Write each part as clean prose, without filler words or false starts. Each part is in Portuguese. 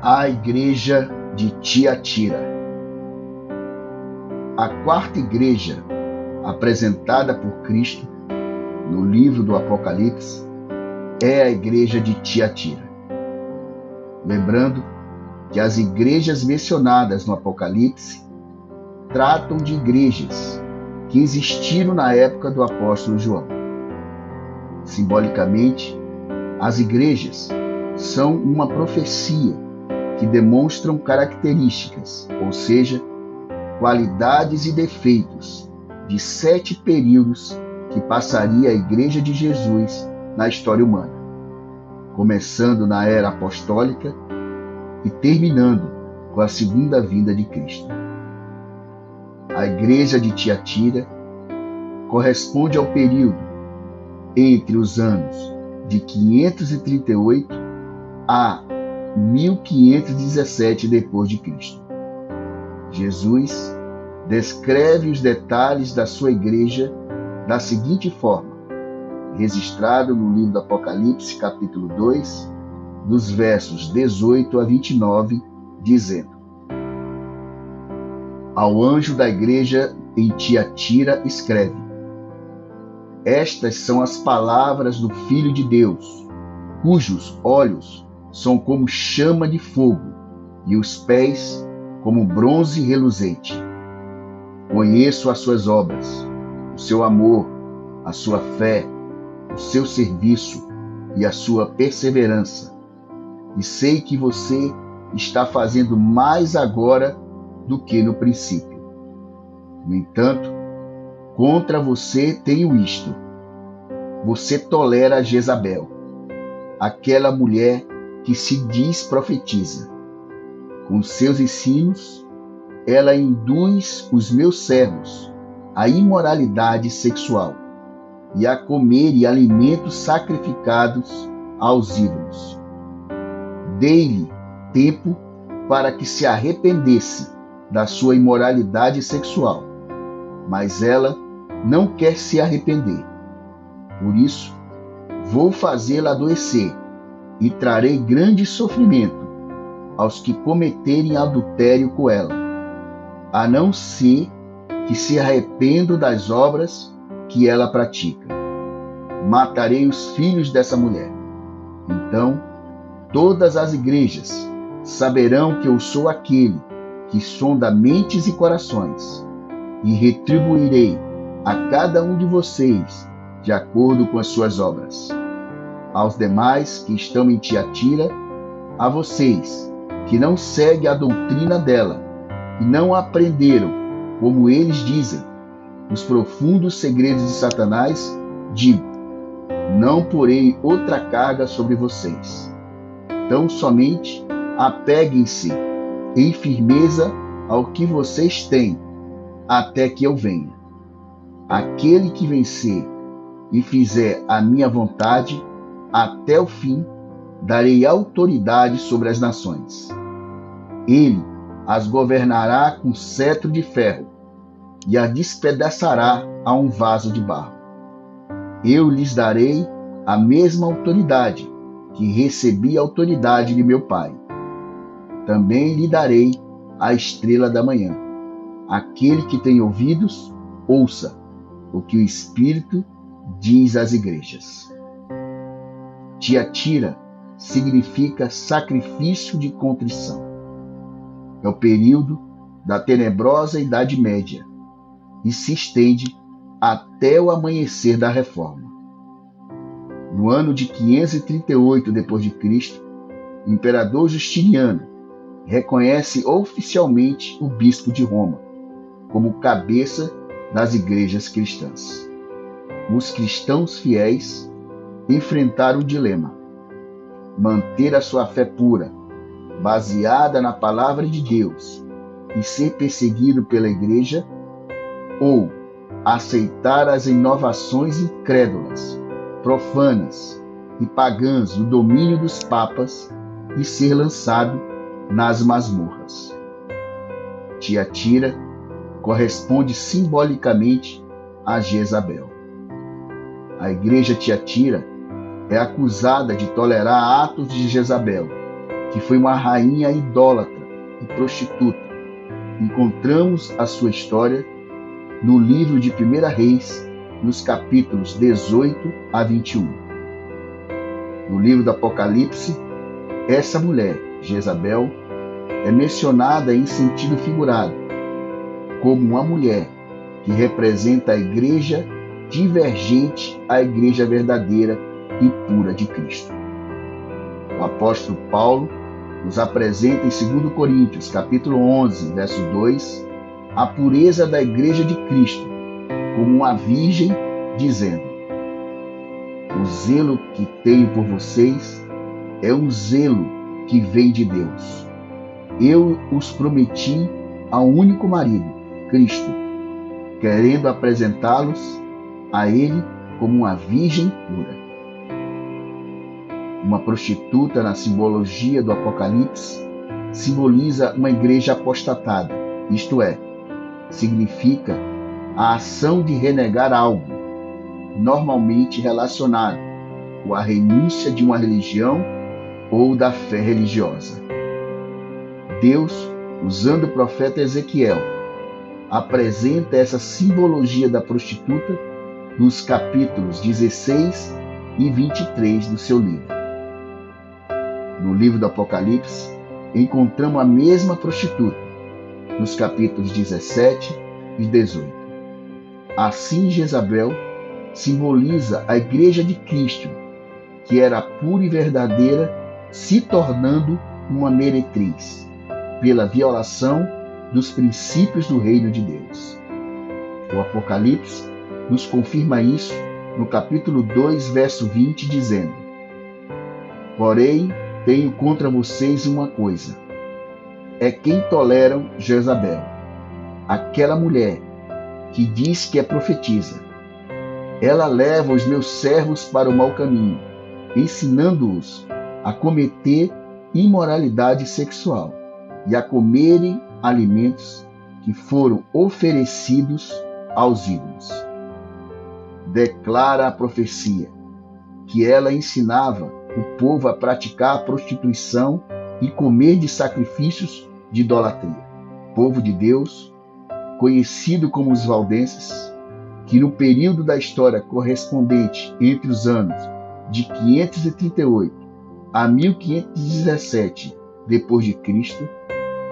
A igreja de Tiatira. A quarta igreja apresentada por Cristo no livro do Apocalipse é a igreja de Tiatira. Lembrando que as igrejas mencionadas no Apocalipse tratam de igrejas que existiram na época do apóstolo João. Simbolicamente, as igrejas são uma profecia que demonstram características, ou seja, qualidades e defeitos de 7 períodos que passaria a Igreja de Jesus na história humana, começando na era apostólica e terminando com a segunda vinda de Cristo. A Igreja de Tiatira corresponde ao período entre os anos de 538 a 1517 depois de Cristo. Jesus descreve os detalhes da sua igreja da seguinte forma, registrado no livro do Apocalipse, capítulo 2, dos versos 18 a 29, dizendo: Ao anjo da igreja em Tiatira escreve: Estas são as palavras do Filho de Deus, cujos olhos são como chama de fogo e os pés como bronze reluzente. Conheço as suas obras, o seu amor, a sua fé, o seu serviço e a sua perseverança. E sei que você está fazendo mais agora do que no princípio. No entanto, contra você tenho isto: você tolera Jezabel, aquela mulher que se diz profetiza. Com seus ensinos, ela induz os meus servos à imoralidade sexual e a comerem alimentos sacrificados aos ídolos. Dei-lhe tempo para que se arrependesse da sua imoralidade sexual, mas ela não quer se arrepender. Por isso, vou fazê-la adoecer e trarei grande sofrimento aos que cometerem adultério com ela, a não ser que se arrependam das obras que ela pratica. Matarei os filhos dessa mulher. Então, todas as igrejas saberão que eu sou aquele que sonda mentes e corações, e retribuirei a cada um de vocês de acordo com as suas obras. Aos demais que estão em Tiatira, a vocês que não seguem a doutrina dela e não aprenderam, como eles dizem, os profundos segredos de Satanás, digo: não porei outra carga sobre vocês. Tão somente apeguem-se em firmeza ao que vocês têm, até que eu venha. Aquele que vencer e fizer a minha vontade, até o fim, darei autoridade sobre as nações. Ele as governará com cetro de ferro e as despedaçará a um vaso de barro. Eu lhes darei a mesma autoridade que recebi a autoridade de meu Pai. Também lhe darei a estrela da manhã. Aquele que tem ouvidos, ouça o que o Espírito diz às igrejas. Tiatira significa sacrifício de contrição. É o período da tenebrosa Idade Média e se estende até o amanhecer da Reforma. No ano de 538 d.C., o imperador Justiniano reconhece oficialmente o bispo de Roma como cabeça das igrejas cristãs. Os cristãos fiéis enfrentaram o dilema: manter a sua fé pura, baseada na palavra de Deus, e ser perseguido pela igreja, ou aceitar as inovações incrédulas, profanas e pagãs do domínio dos papas e ser lançado nas masmorras. Tiatira corresponde simbolicamente a Jezabel. A igreja Tiatira é acusada de tolerar atos de Jezabel, que foi uma rainha idólatra e prostituta. Encontramos a sua história no livro de 1 Reis, nos capítulos 18 a 21. No livro do Apocalipse, essa mulher, Jezabel, é mencionada em sentido figurado, como uma mulher que representa a igreja divergente à igreja verdadeira e pura de Cristo. O apóstolo Paulo nos apresenta em 2 Coríntios, capítulo 11, verso 2, a pureza da igreja de Cristo, como uma virgem, dizendo: o zelo que tenho por vocês é um zelo que vem de Deus. Eu os prometi a um único marido, Cristo, querendo apresentá-los a Ele como uma virgem pura. Uma prostituta, na simbologia do Apocalipse, simboliza uma igreja apostatada, isto é, significa a ação de renegar algo, normalmente relacionado com a renúncia de uma religião ou da fé religiosa. Deus, usando o profeta Ezequiel, apresenta essa simbologia da prostituta nos capítulos 16 e 23 do seu livro. No livro do Apocalipse, encontramos a mesma prostituta nos capítulos 17 e 18. Assim, Jezabel simboliza a igreja de Cristo, que era pura e verdadeira, se tornando uma meretriz, pela violação dos princípios do reino de Deus. O Apocalipse nos confirma isso no capítulo 2, verso 20, dizendo: porém, tenho contra vocês uma coisa, é quem toleram Jezabel, aquela mulher que diz que é profetisa. Ela leva os meus servos para o mau caminho, ensinando-os a cometer imoralidade sexual e a comerem alimentos que foram oferecidos aos ídolos. Declara a profecia que ela ensinava o povo a praticar a prostituição e comer de sacrifícios de idolatria. Povo de Deus, conhecido como os valdenses, que no período da história correspondente entre os anos de 538 a 1517 depois de Cristo,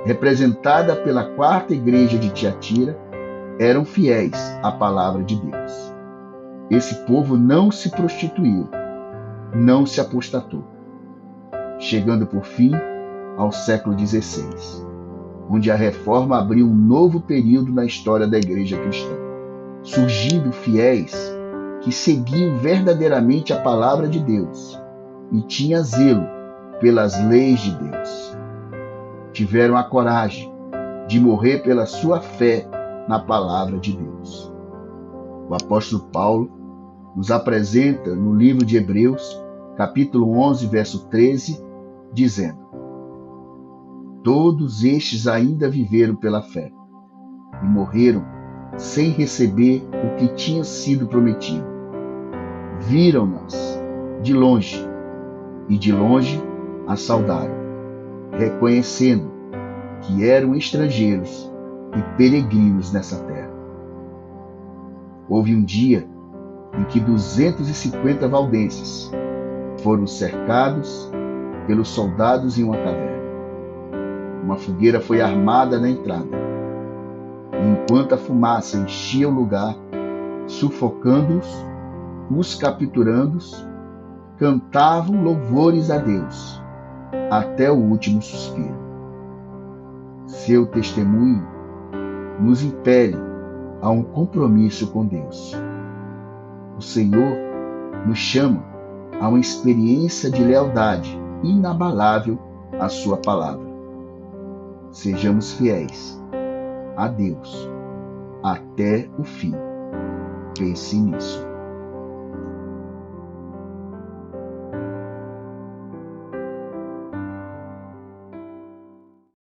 representada pela quarta igreja de Tiatira, eram fiéis à palavra de Deus. Esse povo não se prostituiu, não se apostatou, chegando por fim ao século XVI, onde a reforma abriu um novo período na história da igreja cristã, surgindo fiéis que seguiam verdadeiramente a palavra de Deus e tinham zelo pelas leis de Deus. Tiveram a coragem de morrer pela sua fé na palavra de Deus. O apóstolo Paulo nos apresenta no livro de Hebreus, capítulo 11, verso 13, dizendo: todos estes ainda viveram pela fé e morreram sem receber o que tinha sido prometido. Viram-nas de longe e de longe a saudaram, reconhecendo que eram estrangeiros e peregrinos nessa terra. Houve um dia em que 250 valdenses foram cercados pelos soldados em uma caverna. Uma fogueira foi armada na entrada, e enquanto a fumaça enchia o lugar, sufocando-os, os capturandos cantavam louvores a Deus até o último suspiro. Seu testemunho nos impele a um compromisso com Deus. O Senhor nos chama a uma experiência de lealdade inabalável à sua palavra. Sejamos fiéis a Deus até o fim. Pense nisso.